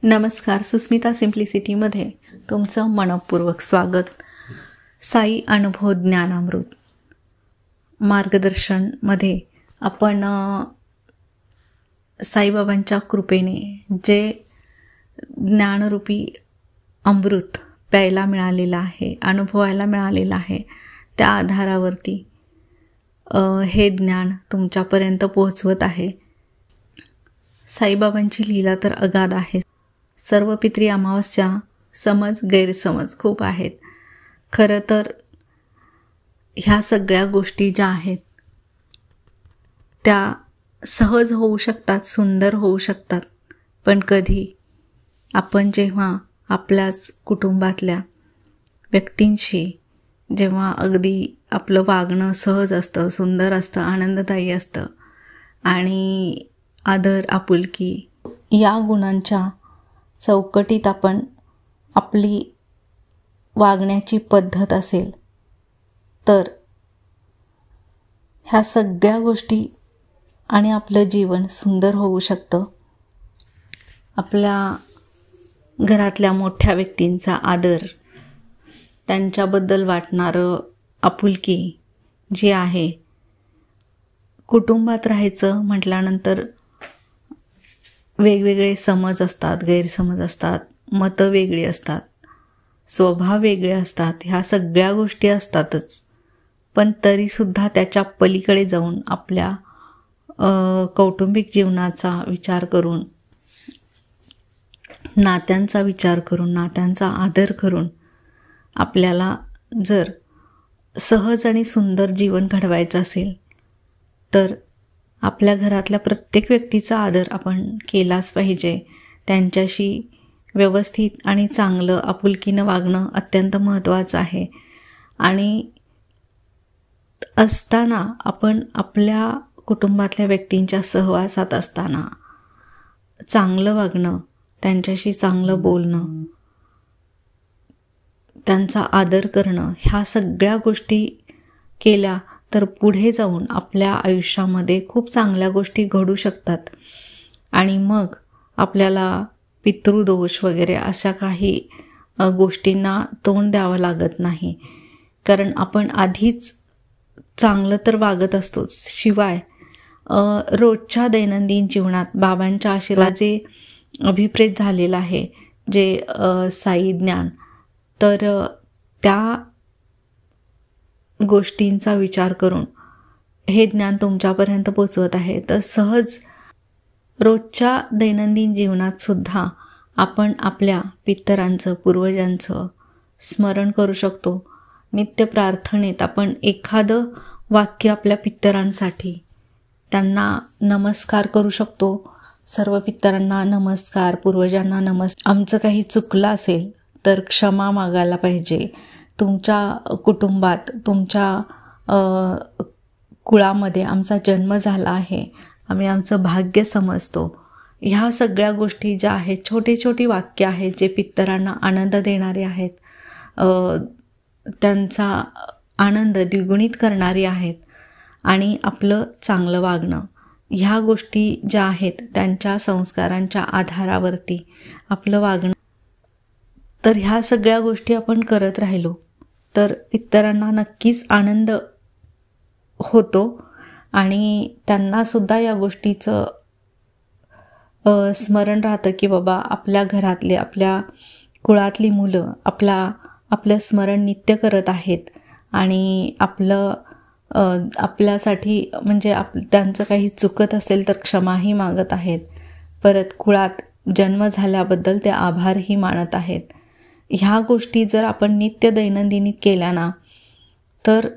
नमस्कार. सुस्मिता सिम्प्लिसिटीमध्ये तुमचं मनपूर्वक स्वागत. साई अनुभव ज्ञानामृत मार्गदर्शनमध्ये आपण साईबाबांच्या कृपेने जे ज्ञानरूपी अमृत प्यायला मिळालेलं आहे, अनुभवायला मिळालेलं आहे, त्या आधारावरती हे ज्ञान तुमच्यापर्यंत पोहोचवत आहे. साईबाबांची लीला तर अगाध आहे. सर्व पितरी अमावस्या समज गैरसमज खूप आहेत. खरं तर ह्या सगळ्या गोष्टी ज्या आहेत त्या सहज होऊ शकतात, सुंदर होऊ शकतात, पण कधी आपण जेव्हा आपल्याच कुटुंबातल्या व्यक्तींशी जेव्हा अगदी आपलं वागणं सहज असतं, सुंदर असतं, आनंददायी असतं आणि आदर आपुलकी या गुणांच्या चौकटीत आपण आपली वागण्याची पद्धत असेल तर ह्या सगळ्या गोष्टी आणि आपलं जीवन सुंदर होऊ शकतं. आपल्या घरातल्या मोठ्या व्यक्तींचा आदर, त्यांच्याबद्दल वाटणारं आपुलकी जी आहे, कुटुंबात राहायचं म्हटल्यानंतर वेगवेगळे समज असतात, गैरसमज असतात, मतं वेगळी असतात, स्वभाव वेगळे असतात, ह्या सगळ्या गोष्टी असतातच. पण तरीसुद्धा त्याच्या पलीकडे जाऊन आपल्या कौटुंबिक जीवनाचा विचार करून, नात्यांचा विचार करून, नात्यांचा आदर करून आपल्याला जर सहज आणि सुंदर जीवन घडवायचं असेल तर आपल्या घरातल्या प्रत्येक व्यक्तीचा आदर आपण केलाच पाहिजे. त्यांच्याशी व्यवस्थित आणि चांगलं आपुलकीनं वागणं अत्यंत महत्त्वाचं आहे. आणि असताना आपण आपल्या कुटुंबातल्या व्यक्तींच्या सहवासात असताना चांगलं वागणं, त्यांच्याशी चांगलं बोलणं, त्यांचा आदर करणं, ह्या सगळ्या गोष्टी केल्या तर पुढे जाऊन आपल्या आयुष्यामध्ये खूप चांगल्या गोष्टी घडू शकतात. आणि मग आपल्याला पितृदोष वगैरे अशा काही गोष्टींना तोंड द्यावं लागत नाही. कारण आपण आधीच चांगलं तर वागत असतोच, शिवाय रोजच्या दैनंदिन जीवनात बाबांच्या आशीर्वादाचे अभिप्रेत झालेलं आहे जे साई ज्ञान, तर त्या गोष्टींचा विचार करून हे ज्ञान तुमच्यापर्यंत पोचवत आहे. तर सहज रोजच्या दैनंदिन जीवनात सुद्धा आपण आपल्या पितरांचं, पूर्वजांचं स्मरण करू शकतो. नित्य प्रार्थनेत आपण एखादं वाक्य आपल्या पितरांसाठी, त्यांना नमस्कार करू शकतो. सर्व पितरांना नमस्कार, पूर्वजांना नमस्कार. आमचं काही चुकलं असेल तर क्षमा मागायला पाहिजे. तुमच्या कुटुंबात, तुमच्या कुळामध्ये आमचा जन्म झाला आहे, आम्ही आमचं भाग्य समजतो. ह्या सगळ्या गोष्टी ज्या आहेत, छोटी छोटी वाक्य आहेत जे पितरांना आनंद देणारे आहेत, त्यांचा आनंद द्विगुणित करणारी आहेत. आणि आपलं चांगलं वागणं, ह्या गोष्टी ज्या आहेत त्यांच्या संस्कारांच्या आधारावरती आपलं वागणं, तर ह्या सगळ्या गोष्टी आपण करत राहिलो तर पितरांना नक्कीच आनंद होतो आणि त्यांनासुद्धा या गोष्टीचं स्मरण राहतं की बाबा आपल्या घरातले, आपल्या कुळातली मुलं आपलं स्मरण नित्य करत आहेत आणि आपल्यासाठी म्हणजे त्यांचं काही चुकत असेल तर क्षमाही मागत आहेत. परत कुळात जन्म झाल्याबद्दल ते आभारही मानत आहेत. ह्या गोष्टी जर आपण नित्य दैनंदिनीत केल्या ना, तर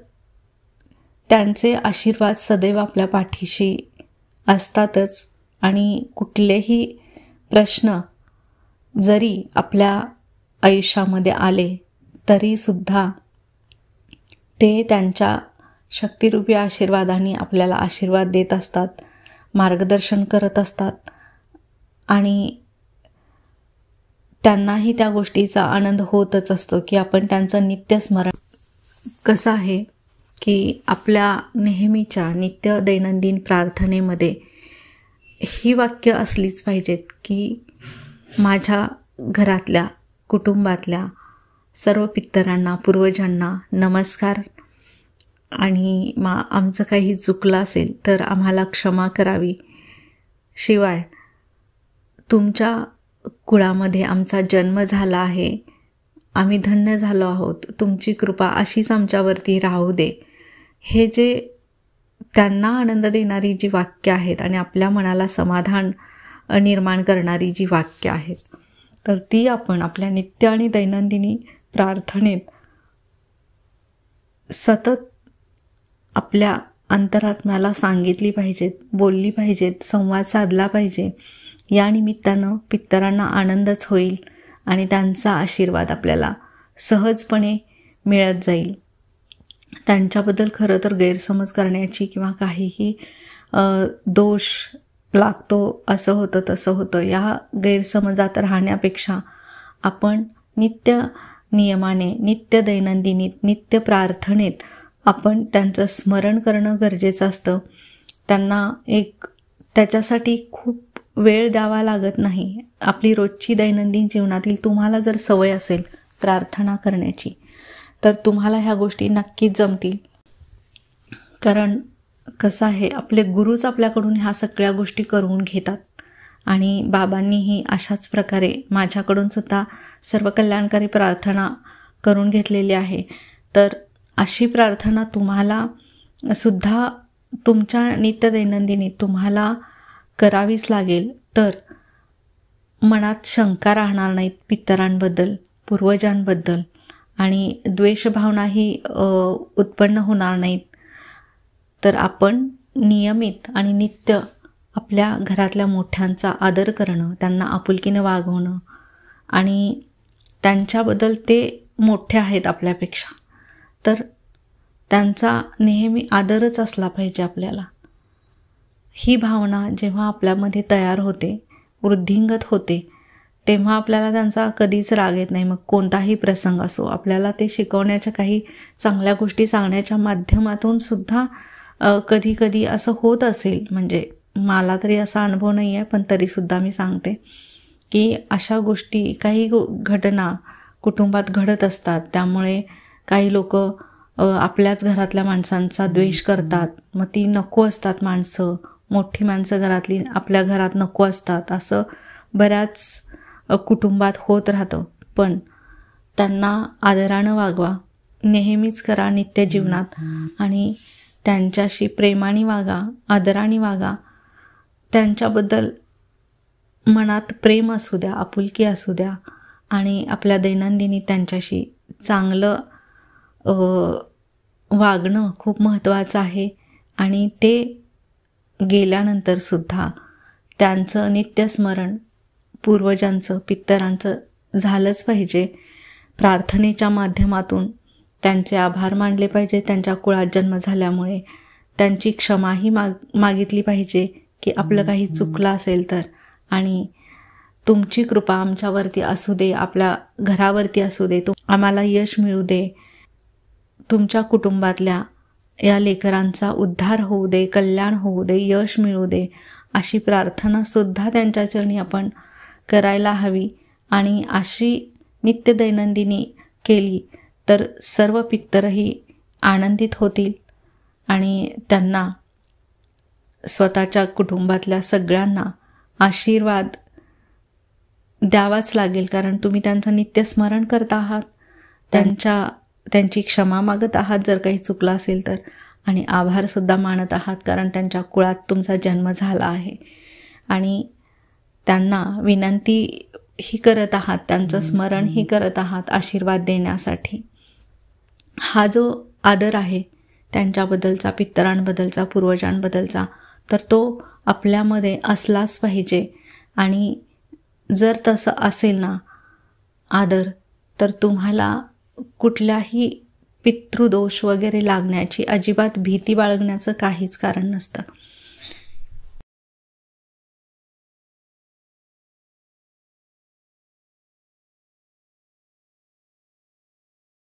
त्यांचे आशीर्वाद सदैव आपल्या पाठीशी असतातच. आणि कुठलेही प्रश्न जरी आपल्या आयुष्यामध्ये आले तरीसुद्धा ते त्यांच्या शक्तिरूपी आशीर्वादाने आपल्याला आशीर्वाद देत असतात, मार्गदर्शन करत असतात आणि त्यांनाही त्या गोष्टीचा आनंद होतच असतो की आपण त्यांचं नित्य स्मरण. कसं आहे की आपल्या नेहमीच्या नित्य दैनंदिन प्रार्थनेमध्ये ही वाक्य असलीच पाहिजेत की माझ्या घरातल्या कुटुंबातल्या सर्व पितरांना पूर्वजांना नमस्कार. आणि आमचं काही चुकलं असेल तर आम्हाला क्षमा करावी. शिवाय तुमच्या कुळामध्ये आमचा जन्म झाला आहे, आम्ही धन्य झालो आहोत, तुमची कृपा अशीच आमच्यावरती राहू दे. हे जे त्यांना आनंद देणारी जी वाक्य आहेत आणि आपल्या मनाला समाधान निर्माण करणारी जी वाक्य आहेत, तर ती आपण आपल्या नित्य आणि दैनंदिनी प्रार्थनेत सतत आपल्या अंतरात्म्याला सांगितली पाहिजेत, बोलली पाहिजेत, संवाद साधला पाहिजे. या निमित्तानं पितरांना आनंदच होईल आणि त्यांचा आशीर्वाद आपल्याला सहजपणे मिळत जाईल. त्यांच्याबद्दल खरं तर गैरसमज करण्याची किंवा काहीही दोष लागतो, असं होतं तसं होतं, या गैरसमजात राहण्यापेक्षा आपण नित्य नियमाने, नित्य दैनंदिनीत, नित्य प्रार्थनेत आपण त्यांचं स्मरण करणं गरजेचं असतं. त्यांना त्याच्यासाठी खूप वेळ द्यावा लागत नाही. आपली रोजची दैनंदिन जीवनातील तुम्हाला जर सवय असेल प्रार्थना करण्याची, तर तुम्हाला ह्या गोष्टी नक्कीच जमतील. कारण कसं आहे, आपले गुरुच आपल्याकडून ह्या सगळ्या गोष्टी करून घेतात. आणि बाबांनीही अशाच प्रकारे माझ्याकडून सुद्धा सर्व कल्याणकारी प्रार्थना करून घेतलेली आहे. तर अशी प्रार्थना तुम्हाला सुद्धा तुमच्या नित्य दैनंदिनी तुम्हाला करावीच लागेल. तर मनात शंका राहणार नाहीत पितरांबद्दल, पूर्वजांबद्दल, आणि द्वेषभावनाही उत्पन्न होणार नाहीत. तर आपण नियमित आणि नित्य आपल्या घरातल्या मोठ्यांचा आदर करणं, त्यांना आपुलकीनं वागवणं, आणि त्यांच्याबद्दल ते मोठे आहेत आपल्यापेक्षा, तर त्यांचा नेहमी आदरच असला पाहिजे आपल्याला. ही भावना जेव्हा आपल्यामध्ये तयार होते, वृद्धिंगत होते, तेव्हा आपल्याला त्यांचा कधीच राग येत नाही. मग कोणताही प्रसंग असो, आपल्याला ते शिकवण्याच्या, काही चांगल्या गोष्टी सांगण्याच्या माध्यमातून सुद्धा कधी कधी असं होत असेल. म्हणजे मला तरी असा अनुभव नाही आहे, पण तरीसुद्धा मी सांगते की अशा गोष्टी, काही घटना कुटुंबात घडत असतात. त्यामुळे काही लोक आपल्याच घरातल्या माणसांचा द्वेष करतात. मग ती नको असतात माणसं, मोठी माणसं घरातली आपल्या घरात नको असतात. असं बऱ्याच कुटुंबात होत राहतं. पण त्यांना आदरानं वागवा, नेहमीच करा नित्य जीवनात, आणि त्यांच्याशी प्रेमाने वागा, आदराने वागा. त्यांच्याबद्दल मनात प्रेम असू द्या, आपुलकी असू द्या, आणि आपल्या दैनंदिनी त्यांच्याशी चांगलं वागणं खूप महत्त्वाचं आहे. आणि ते गेल्यानंतर सुद्धा त्यांचं नित्यस्मरण पूर्वजांचं, पितरांचं झालंच पाहिजे. प्रार्थनेच्या माध्यमातून त्यांचे आभार मानले पाहिजे. त्यांच्या कुळात जन्म झाल्यामुळे त्यांची क्षमाही मागितली पाहिजे की आपलं काही चुकलं असेल तर. आणि तुमची कृपा आमच्यावरती असू दे, आपल्या घरावरती असू दे, आम्हाला यश मिळू दे, तुमच्या कुटुंबातल्या या लेकरांचा उद्धार होऊ दे, कल्याण होऊ दे, यश मिळू दे, अशी प्रार्थनासुद्धा त्यांच्या चरणी आपण करायला हवी. आणि अशी नित्य दैनंदिनी केली तर सर्व पितरही आनंदित होतील आणि त्यांना स्वतःच्या कुटुंबातल्या सगळ्यांना आशीर्वाद द्यावाच लागेल. कारण तुम्ही त्यांचं नित्य स्मरण करत आहात, त्यांची क्षमा मागत आहात जर काही चुकलं असेल तर, आणि आभारसुद्धा मानत आहात कारण त्यांच्या कुळात तुमचा जन्म झाला आहे. आणि त्यांना विनंतीही करत आहात, त्यांचं स्मरणही करत आहात आशीर्वाद देण्यासाठी. हा जो आदर आहे त्यांच्याबद्दलचा, पितरांबद्दलचा, पूर्वजांबद्दलचा, तर तो आपल्यामध्ये असलाच पाहिजे. आणि जर तसं असेल ना आदर, तर तुम्हाला कुठल्याही पितृदोष वगैरे लागण्याची अजिबात भीती बाळगण्याचं काहीच कारण नसतं.